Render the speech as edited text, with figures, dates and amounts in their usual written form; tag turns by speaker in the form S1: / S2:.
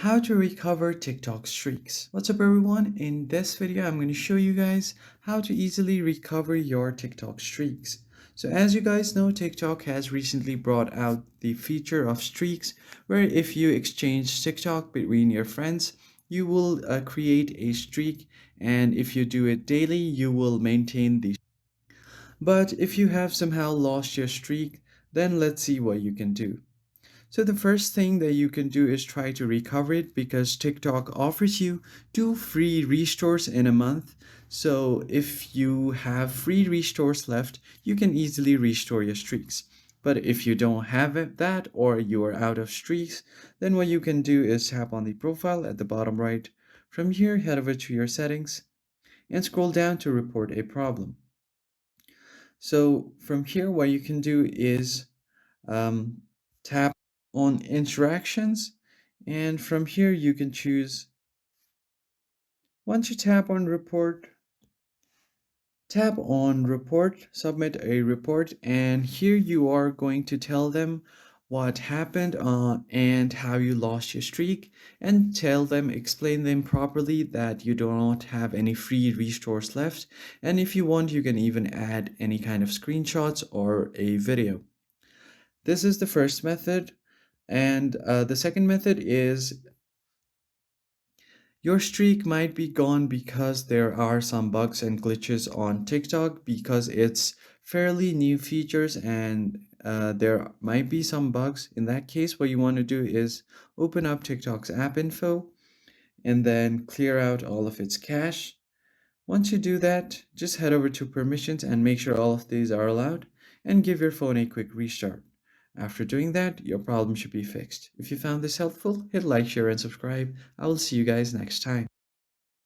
S1: How to recover TikTok streaks. What's up everyone? In this video, I'm going to show you guys how to easily recover your TikTok streaks. So as you guys know, TikTok has recently brought out the feature of streaks where if you exchange TikTok between your friends, you will create a streak, and if you do it daily, you will maintain the. But if you have somehow lost your streak, then let's see what you can do. So the first thing that you can do is try to recover it because TikTok offers you 2 free restores in a month. So if you have free restores left, you can easily restore your streaks. But if you don't have that or you are out of streaks, then what you can do is tap on the profile at the bottom right. From here, head over to your settings and scroll down to report a problem. So from here, what you can do is um, tap on interactions, and from here you can choose. Once you tap on report, submit a report, and here you are going to tell them what happened and how you lost your streak, and explain them properly that you do not have any free restores left, and if you want you can even add any kind of screenshots or a video. This is the first method. And the second method is your streak might be gone because there are some bugs and glitches on TikTok because it's fairly new features, and there might be some bugs. In that case, what you want to do is open up TikTok's app info and then clear out all of its cache. Once you do that, just head over to permissions and make sure all of these are allowed and give your phone a quick restart. After doing that, your problem should be fixed. If you found this helpful, hit like, share, and subscribe. I will see you guys next time.